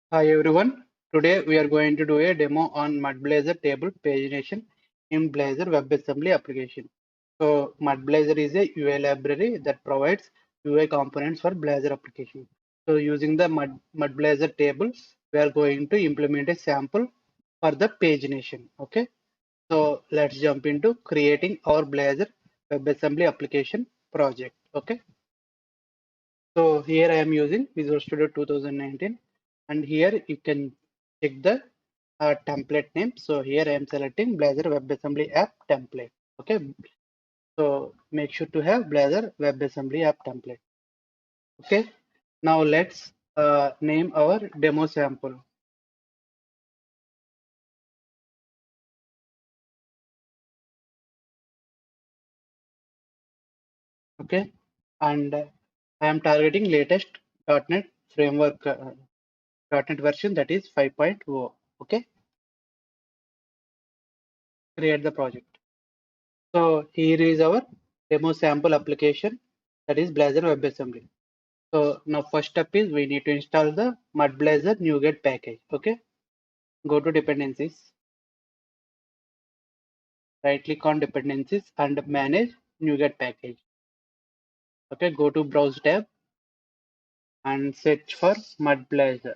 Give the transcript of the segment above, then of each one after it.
Hi everyone. Today we are going to do a demo on MudBlazer table pagination in Blazor WebAssembly application. So MudBlazer is a UI library that provides UI components for Blazor application. So using the MudBlazer table, we are going to implement a sample for the pagination. Okay. So let's jump into creating our Blazor WebAssembly application project. Okay. So here I am using Visual Studio 2019 and here you can check the template name. So here I am selecting Blazor WebAssembly app template. Okay, so make sure to have Blazor WebAssembly app template. Okay, now let's name our demo sample. Okay, and I am targeting latest .NET framework .NET version that is 5.0. Okay, create the project. So here is our demo sample application that is Blazor WebAssembly. So now first step is we need to install the MudBlazer NuGet package. Okay, go to dependencies, right click on dependencies and manage NuGet package. Okay, go to browse tab and search for MudBlazer.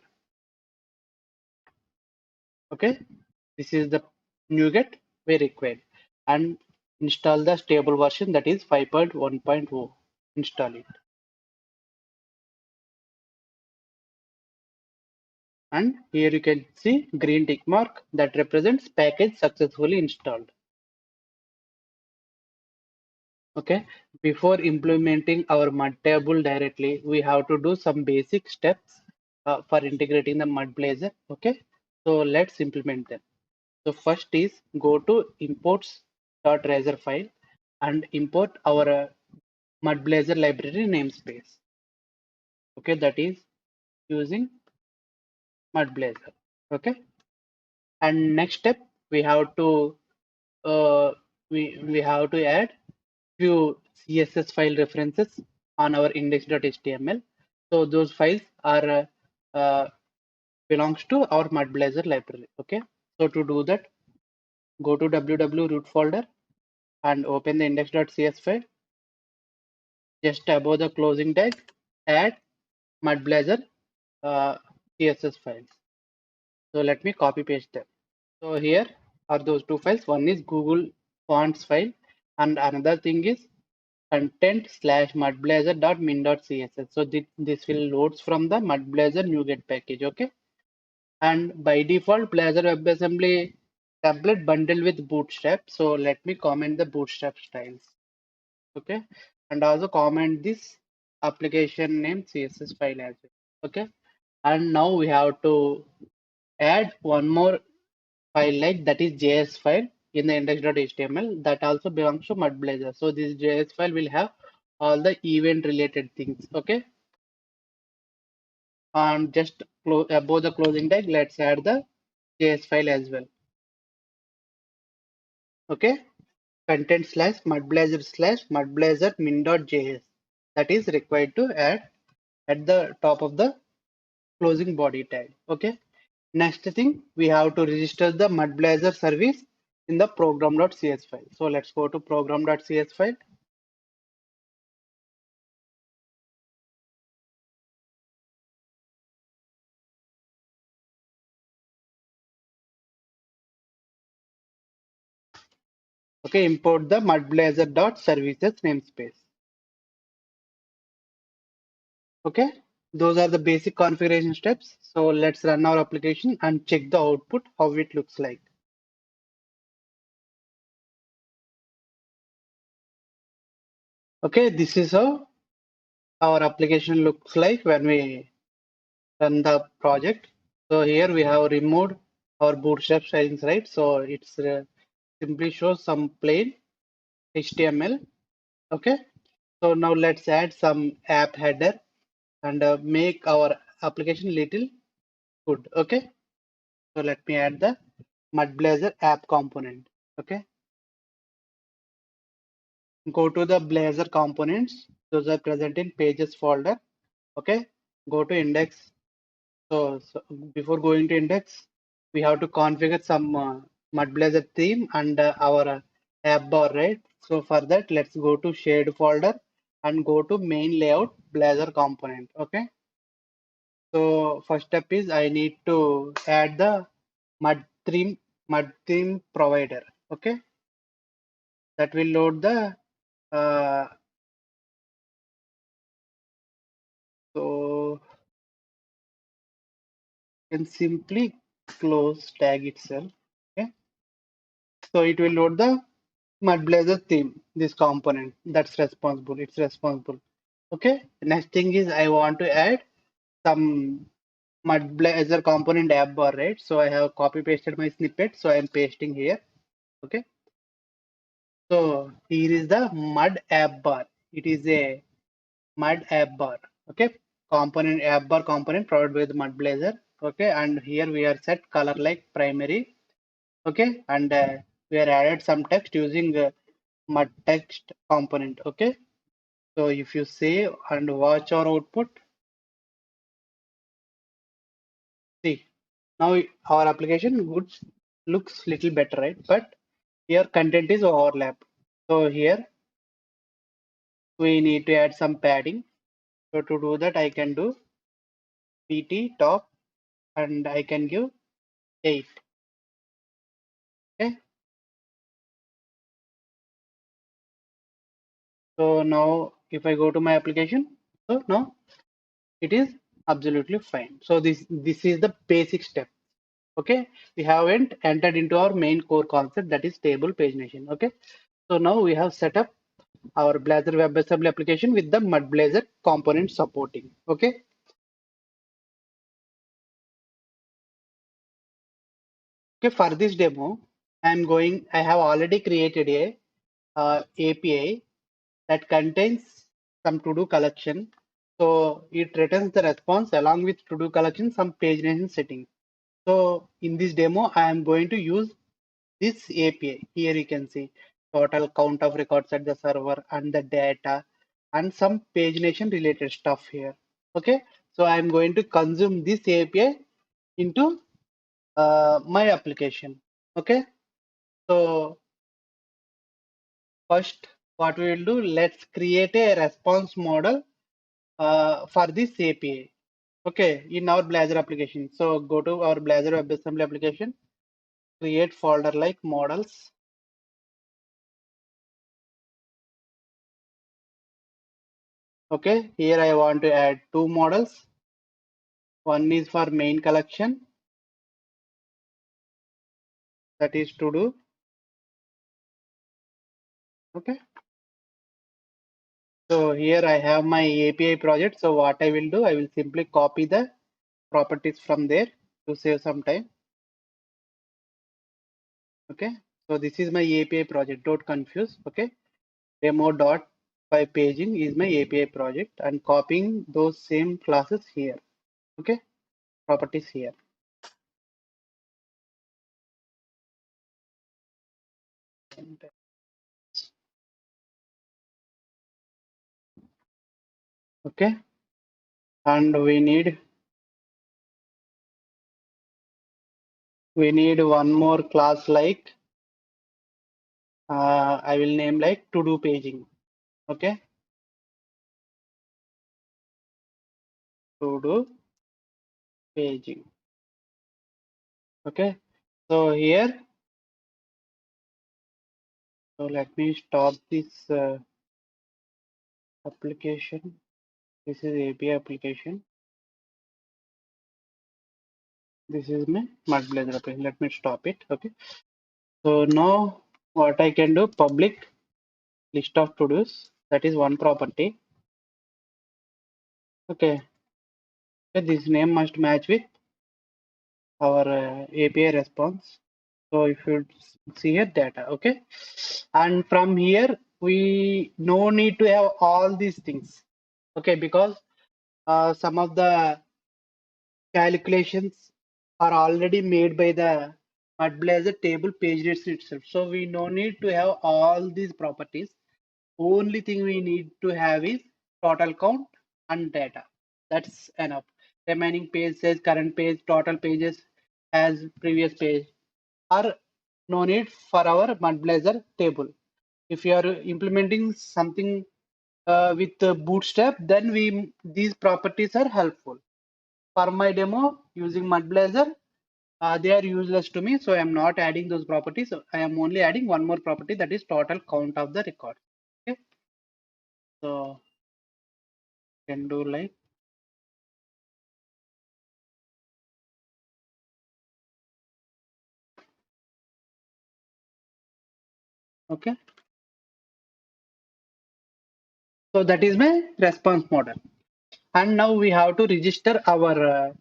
Okay, this is the NuGet we require and install the stable version that is 5.1.0. Install it. And here you can see green tick mark that represents package successfully installed. Okay, before implementing our mud table directly, we have to do some basic steps for integrating the mud blazer. Okay, so let's implement them. So first is go to imports.razor file and import our mud blazer library namespace. Okay, that is using mud blazer. Okay, and next step we have to uh, we have to add few CSS file references on our index.html. So those files are belongs to our MudBlazer library. Okay. So to do that, go to www root folder and open the index.cs file. Just above the closing tag, add MudBlazer CSS files. So let me copy paste them. So here are those two files. One is Google Fonts file, and another thing is content/mudblazer.min.css. So this will loads from the MudBlazer NuGet package. Okay, and by default, Blazor WebAssembly template bundled with Bootstrap. So let me comment the Bootstrap styles. Okay, and also comment this application name CSS file as well. Okay, and now we have to add one more file like that is JS file in the index.html that also belongs to MudBlazer. So this JS file will have all the event related things. Okay, and just above the closing tag, let's add the JS file as well. Okay, content/mudblazer/mudblazer min.js that is required to add at the top of the closing body tag. Okay, next thing we have to register the MudBlazer service in the program.cs file. So let's go to program.cs file. Okay, import the MudBlazer.services namespace. Okay, those are the basic configuration steps. So let's run our application and check the output, how it looks like. Okay, this is how our application looks like when we run the project. So here we have removed our bootstrap styles, right? So it's simply shows some plain HTML. Okay, so now let's add some app header and make our application little good. Okay, so let me add the MudBlazer app component. Okay, go to the Blazor components. Those are present in pages folder. Okay, go to index. So before going to index, we have to configure some MudBlazer theme and our app bar, right? So for that, let's go to shared folder and go to main layout Blazor component. Okay. So first step is I need to add the mud theme provider. Okay, that will load the uh, so can simply close tag itself. Okay, so it will load the MudBlazer theme, this component that's responsible. It's responsible. Okay, next thing is I want to add some MudBlazer component app bar, right? So I have copy pasted my snippet, so I am pasting here. Okay. So here is the mud app bar. It is a mud app bar. Okay, component app bar component provided by the mud blazer. Okay, and here we are set color like primary. Okay, and we are added some text using mud text component. Okay, so if you save and watch our output, see now our application looks little better, right? But here content is overlap. So here we need to add some padding. So to do that, I can do pt top and I can give 8. Okay, so now if I go to my application, so now it is absolutely fine. So this is the basic step. Okay, we haven't entered into our main core concept, that is table pagination. Okay, so now we have set up our Blazor WebAssembly application with the MudBlazer component supporting. Okay, okay, for this demo, I have already created a API that contains some to-do collection. So it returns the response along with to-do collection, some pagination settings. So in this demo, I am going to use this API. Here you can see total count of records at the server and the data and some pagination related stuff here. Okay, so I am going to consume this API into my application. Okay, so first what we will do, let's create a response model for this API. Okay, in our Blazor application. So go to our Blazor WebAssembly application, create folder like models. Okay, here I want to add two models. One is for main collection, that is to do. Okay, so here I have my API project. So what I will do, I will simply copy the properties from there to save some time. Okay, so this is my API project. Don't confuse. Okay, demo dot by paging is my API project and copying those same classes here. Okay, properties here. Okay, and we need one more class like I will name like to do paging. Okay, to do paging. Okay, so here, so let me stop this application. This is API application. This is my MudBlazer application. Let me stop it. Okay, so now what I can do, public list of to dos, that is one property. Okay, so this name must match with our API response. So if you see here data, okay, and from here we no need to have all these things. Okay, because some of the calculations are already made by the MudBlazer table page rates itself. So we no need to have all these properties. Only thing we need to have is total count and data. That's enough. remaining page says current page, total pages as previous page, are no need for our MudBlazer table. If you are implementing something with Bootstrap, then these properties are helpful. For my demo using MudBlazer, they are useless to me, so I am not adding those properties. I am only adding one more property, that is total count of the record. Okay, so can do like okay. So that is my response model. And now we have to register our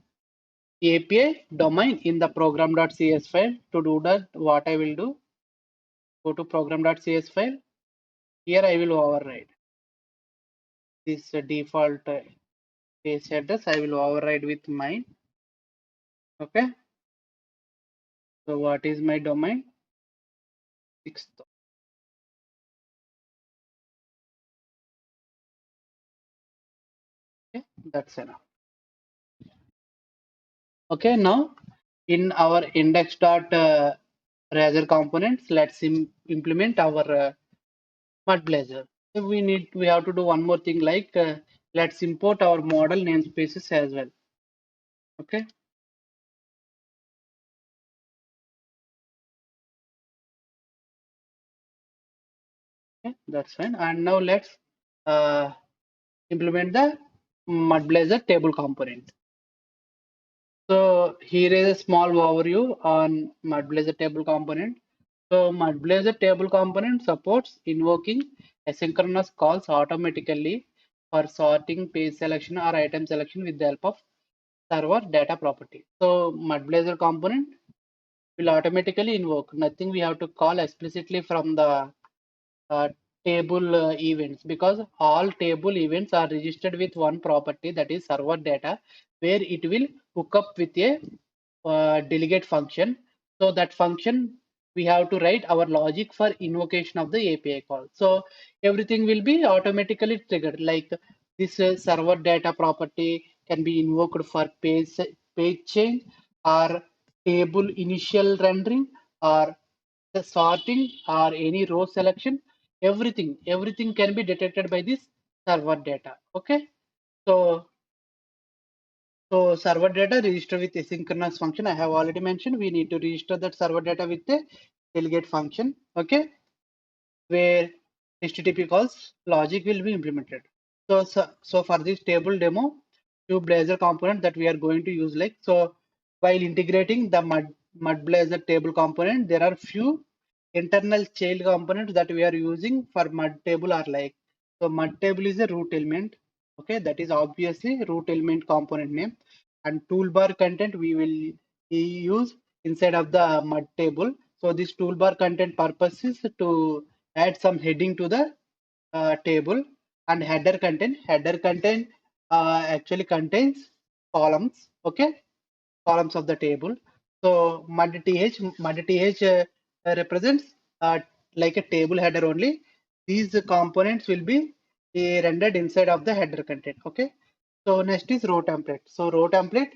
API domain in the program.cs file. To do that, what I will do, go to program.cs file. Here I will override this default page address. I will override with mine. Okay. So what is my domain? 6th. Okay, that's enough. Okay, now in our index.razor components, let's implement our MudBlazer. So we have to do one more thing, like let's import our model namespaces as well. Okay. Okay, that's fine. And now let's uh, implement the MudBlazer table component. So here is a small overview on MudBlazer table component. So MudBlazer table component supports invoking asynchronous calls automatically for sorting, page selection, or item selection with the help of server data property. So MudBlazer component will automatically invoke. Nothing we have to call explicitly from the uh, table events, because all table events are registered with one property, that is server data, where it will hook up with a delegate function. So that function we have to write our logic for invocation of the API call. So everything will be automatically triggered, like this server data property can be invoked for page change, or table initial rendering, or the sorting, or any row selection. Everything can be detected by this server data. Okay, so server data register with asynchronous function. I have already mentioned we need to register that server data with a delegate function. Okay, where HTTP calls logic will be implemented. So for this table demo, two Blazor component that we are going to use, like, so while integrating the MudBlazer table component, there are few internal child components that we are using for mud table are like, so mud table is a root element. Okay, that is obviously root element component name, and toolbar content we will use inside of the mud table. So this toolbar content purpose is to add some heading to the table. And header content actually contains columns. Okay, columns of the table. So mud th represents like a table header only. These components will be rendered inside of the header content. Okay. So next is row template. So row template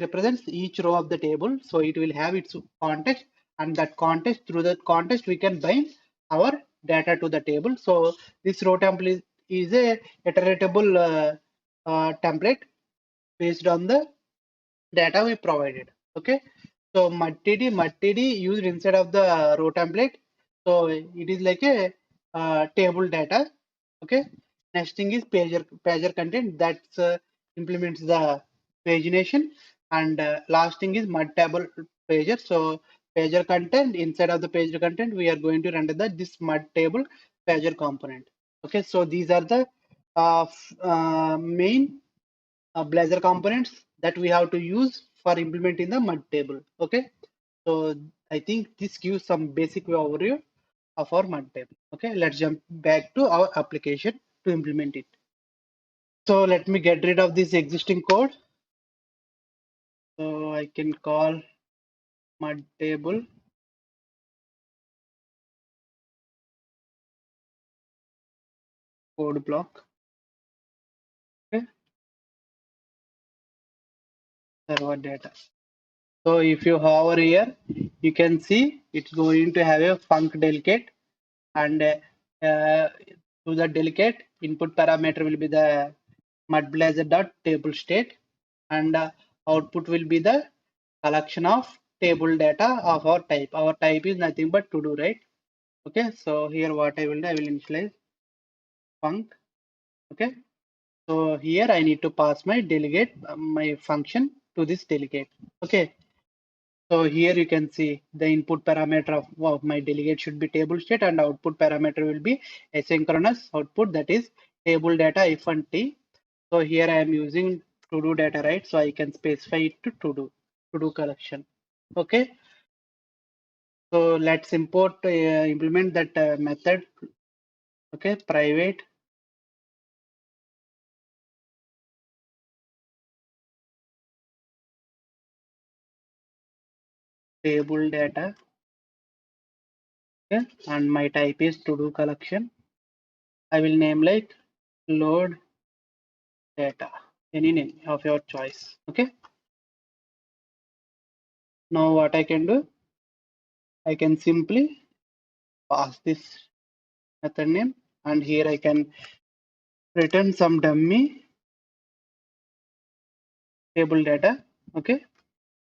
represents each row of the table. So it will have its context, and that context, through that context we can bind our data to the table. So this row template is a iteratable template based on the data we provided. Okay, so mudtd used instead of the row template. So it is like a table data. Okay, next thing is pager content that implements the pagination, and last thing is mud table pager. So pager content, inside of the pager content we are going to render this mud table pager component. Okay, so these are the main Blazor components that we have to use for implementing the mud table. Okay, so I think this gives some basic overview of our mud table. Okay, let's jump back to our application to implement it. So let me get rid of this existing code. So I can call mud table code block. Okay, server data. So if you hover here, you can see it's going to have a func delegate, and to the delegate input parameter will be the mudblazer.table state, and output will be the collection of table data of our type. Our type is nothing but to do, right? Okay, so here what I will do, I will initialize func. Okay, so here I need to pass my delegate, my function to this delegate. Okay, so here you can see the input parameter of my delegate should be table state, and output parameter will be asynchronous output, that is table data if and t. So here I am using to do data, right? So I can specify it to do collection. Okay, so let's implement that method. Okay, private table data. Okay, and my type is to do collection. I will name like load data, any name of your choice. Okay, now what I can do, I can simply pass this method name, and here I can return some dummy table data. Okay,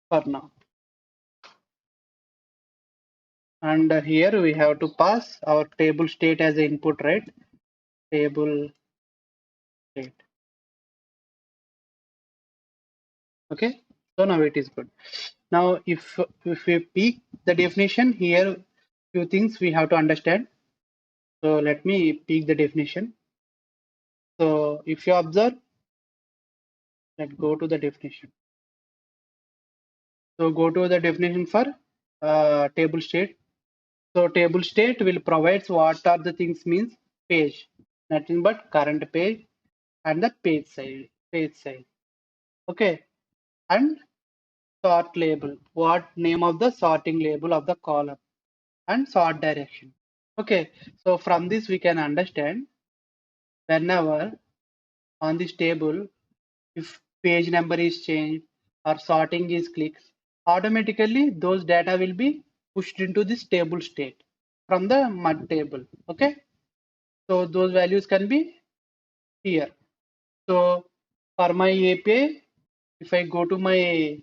for now, and here we have to pass our table state as an input, right? Table state. Okay, so now it is good. Now if we peek the definition here, few things we have to understand. So let me peek the definition. So if you observe, let's go to the definition. So go to the definition for table state. So table state will provide what are the things means page, nothing but current page and the page size, page size. Okay, and sort label, what name of the sorting label of the column, and sort direction. Okay, so from this we can understand whenever on this table, if page number is changed or sorting is clicked, automatically those data will be pushed into this table state from the mud table. Okay, so those values can be here. So for my API, if I go to my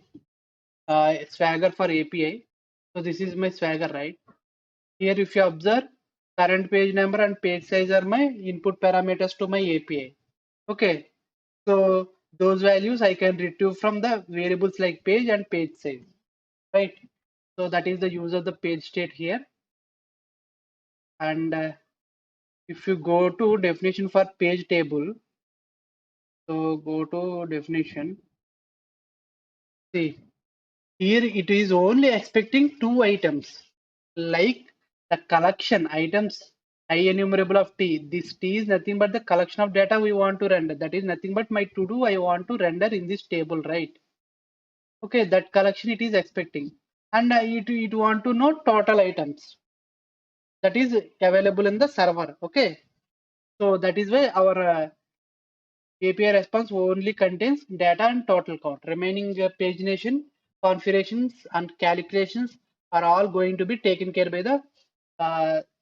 Swagger for API, so this is my Swagger, right? Here if you observe, current page number and page size are my input parameters to my API. Okay, so those values I can retrieve from the variables like page and page size, right? So that is the use of the page state here. And if you go to definition for page table, so go to definition. See, here it is only expecting two items, like the collection items I enumerable of T. This T is nothing but the collection of data we want to render. That is nothing but my to do I want to render in this table, right? Okay, that collection it is expecting, and it want to know total items that is available in the server. Okay, so that is why our API response only contains data and total count. Remaining pagination, configurations, and calculations are all going to be taken care by the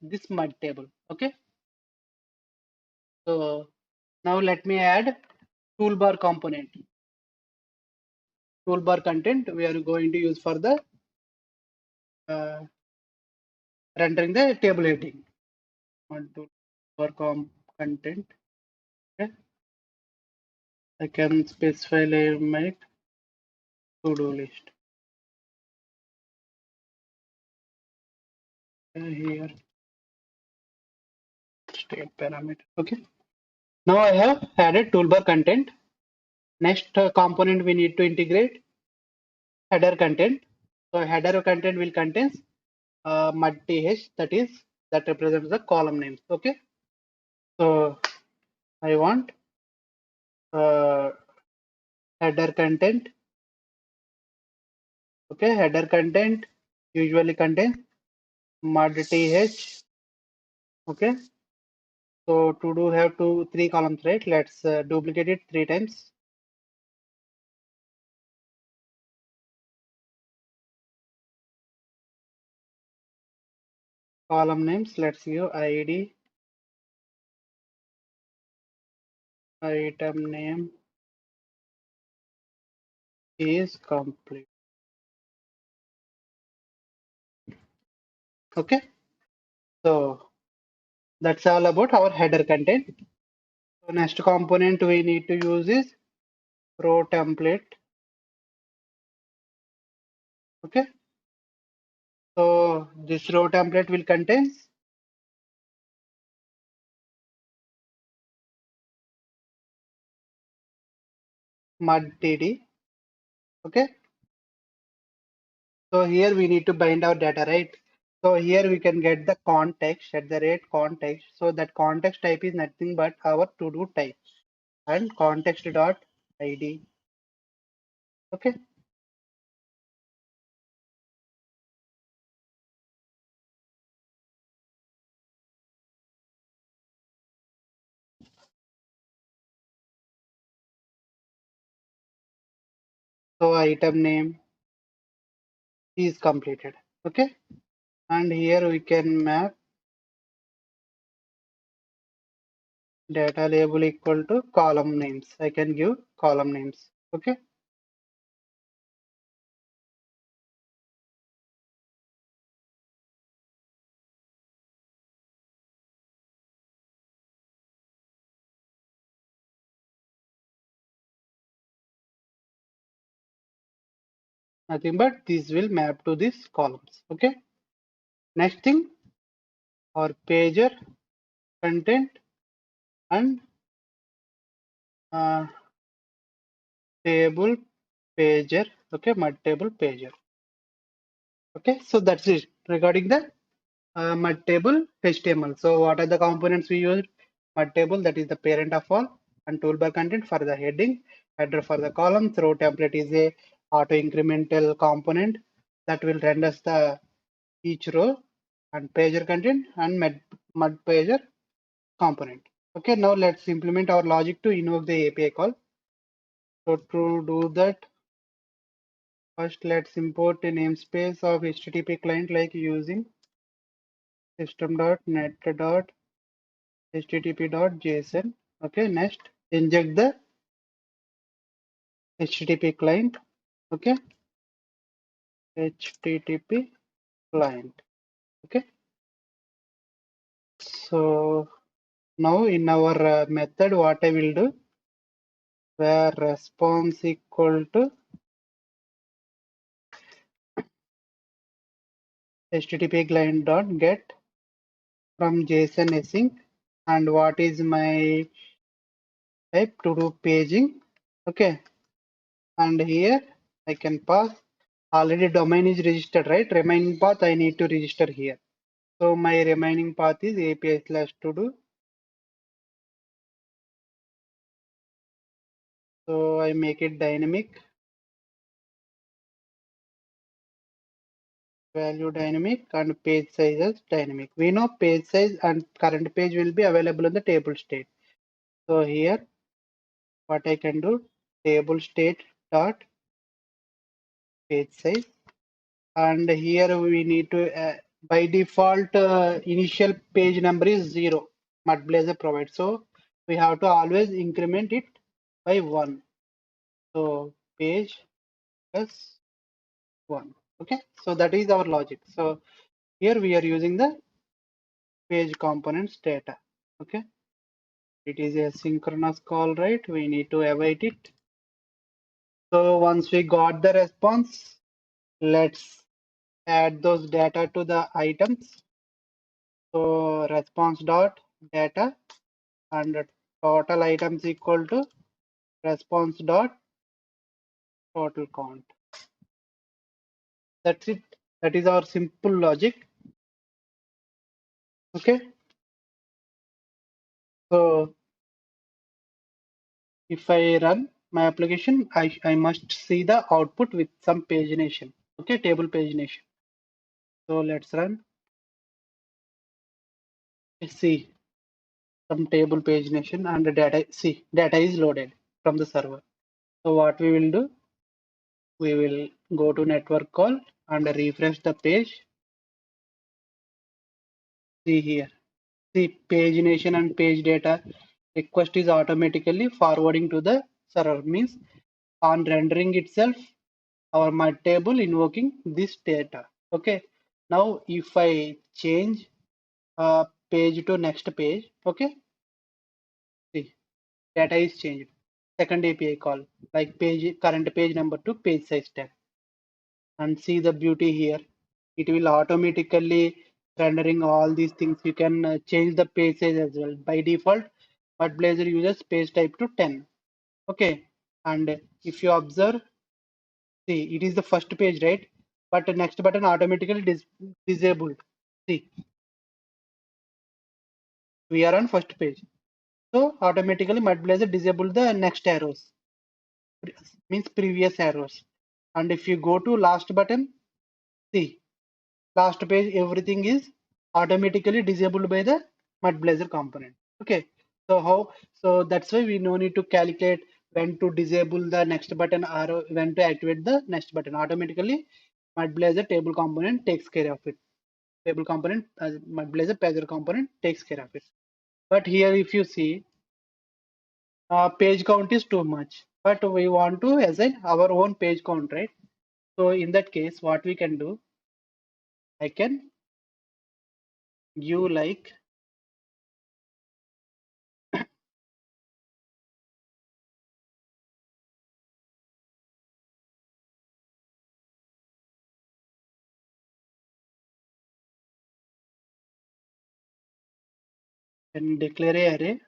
this mud table. Okay, so now let me add toolbar component. Toolbar content we are going to use for the rendering the table heading. Toolbar content. Okay, I can specify my to-do list. Here state parameter. Okay, now I have added toolbar content. Next component we need to integrate header content. So header content will contain mud th, that represents the column names. Okay, so I want uh, header content. Okay, header content usually contains mud th. Okay, so to do have three columns, right? Let's duplicate it three times. column names, let's give ID, item name is complete. Okay, so that's all about our header content. So next component we need to use is row template. Okay, so this row template will contain mud.td. Okay, so here we need to bind our data, right? So here we can get the context at the rate context. So that context type is nothing but our to do type and context dot id. Okay, so item name is completed. Okay, and here we can map data label equal to column names. I can give column names. Okay, nothing but this will map to these columns. Okay, next thing, our pager content and uh, table pager. Okay, mud table pager. Okay, so that's it regarding the mud table HTML. So what are the components we used? Mud table, that is the parent of all, and toolbar content for the heading, header for the columns. Row template is a auto incremental component that will render the each row, and pager content and mud pager component. Okay, now let's implement our logic to invoke the API call. So to do that, first let's import a namespace of HTTP client like using system.net.http.json. Okay, next inject the HTTP client. Okay, HTTP client. Okay, so now in our method, what I will do, where response equal to HTTP client dot get from JSON async, and what is my type to do paging. Okay, and here I can pass. Already domain is registered, right? Remaining path I need to register here. So my remaining path is API slash to do. So I make it dynamic, value dynamic, and page size as dynamic. We know page size and current page will be available in the table state. So here what I can do, table state dot page size, and here we need to by default initial page number is 0. Mudblazer provides, so we have to always increment it by 1. So page plus 1. Okay, so that is our logic. So here we are using the page components data. Okay, it is a synchronous call, right? We need to await it. So once we got the response, let's add those data to the items. So response dot data and total items equal to response dot total count. That's it. That is our simple logic. Okay, so if I run my application, I must see the output with some pagination. Okay, table pagination. So let's run. See some table pagination and the data. See, data is loaded from the server. So what we will do, we will go to network call and refresh the page. See here. See pagination and page data request is automatically forwarding to the server. Means on rendering itself, our my table invoking this data. Okay. Now if I change page to next page, okay. See data is changed. Second API call like page current page number to page size tag. And see the beauty here, it will automatically rendering all these things. You can change the page size as well. By default but Blazor uses page type to 10. Okay, and if you observe, see it is the first page, right? But the next button automatically disabled. See, we are on first page, so automatically Blazor disable the next arrows, means previous arrows. And if you go to last button, see last page everything is automatically disabled by the Blazor component. Okay, so how, so that's why we no need to calculate when to disable the next button or when to activate the next button. Automatically Blazor table component takes care of it. Table component, Blazor pager component takes care of it. But here if you see, page count is too much, but we want to assign our own page count, right? So in that case what we can do, I can give like, and declare a array,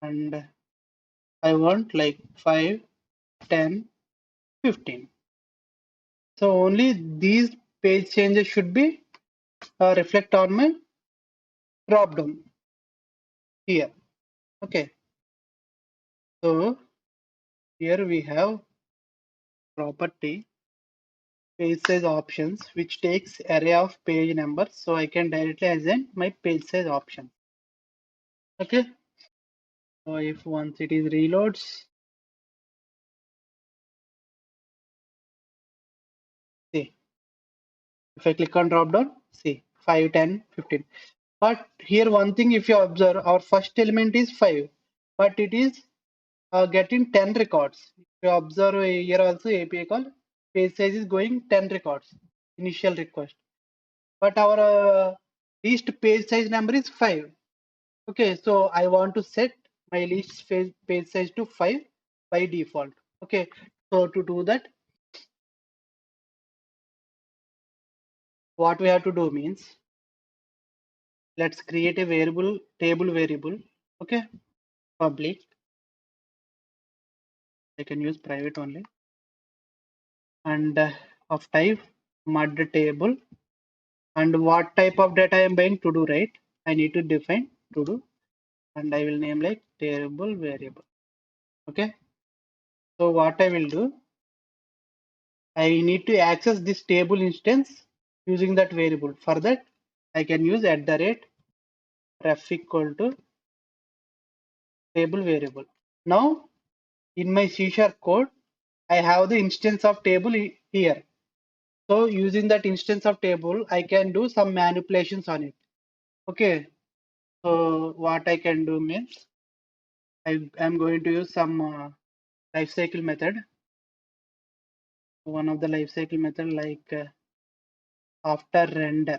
and I want like 5, 10, 15. So only these page changes should be reflect on my drop down here. Okay, so here we have property page size options, which takes array of page numbers. So I can directly assign my page size option. Okay, so if once it is reloads, see if I click on drop down, see 5, 10, 15. But here one thing, if you observe, our first element is 5, but it is getting 10 records. If you observe here also API call, page size is going 10 records, initial request. But our least page size number is 5. Okay, so I want to set my least page size to 5 by default. Okay, so to do that, what we have to do means, let's create a variable, table variable. Okay, public, I can use private only, and of type mud table, and what type of data I am buying to do, right? I need to define to do, and I will name like table variable. Okay, so what I will do, I need to access this table instance using that variable. For that I can use @ref equal to table variable. Now in my C# code I have the instance of table here. So using that instance of table I can do some manipulations on it. Okay, so what I can do means, I am going to use some lifecycle method. One of the lifecycle method like after render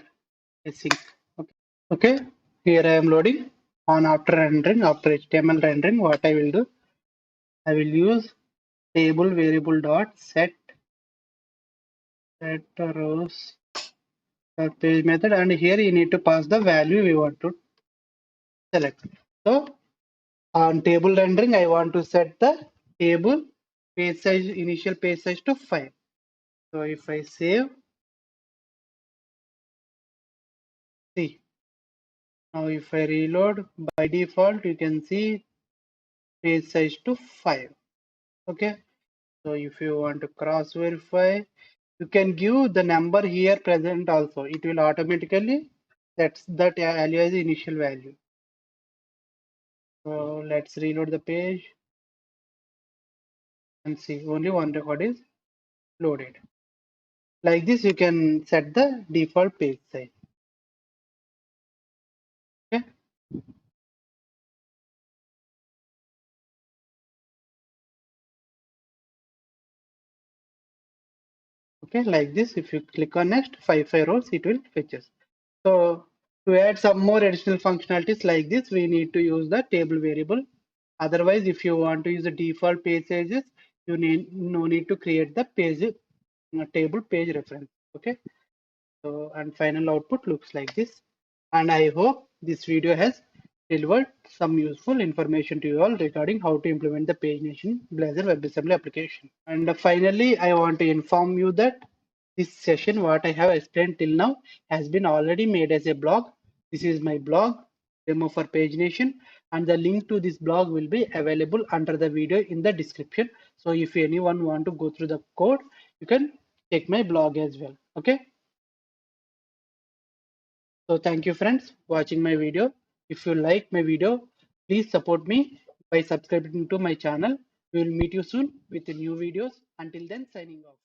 async. Okay. Okay. Here I am loading on after rendering, after HTML rendering. What I will do, I will use table variable dot set rows page method, and here you need to pass the value we want to select. So on table rendering, I want to set the table page size, initial page size to 5. So if I save, see now if I reload, by default you can see page size to 5. Okay, so if you want to cross verify, you can give the number here present also. It will automatically sets that value as the initial value. So let's reload the page and see only one record is loaded. Like this you can set the default page size. Okay, like this. If you click on next, 5 rows, it will fetches. So to add some more additional functionalities like this, we need to use the table variable. Otherwise, if you want to use the default page sizes, you need no need to create the page table page reference. Okay. So, and final output looks like this. And I hope this video has delivered some useful information to you all regarding how to implement the PageNation Blazor WebAssembly application. And finally, I want to inform you that this session, what I have explained till now, has been already made as a blog. This is my blog, demo for PageNation, and the link to this blog will be available under the video in the description. So if anyone want to go through the code, you can check my blog as well. Okay. So thank you friends watching my video. If you like my video, please support me by subscribing to my channel. We will meet you soon with new videos. Until then, signing off.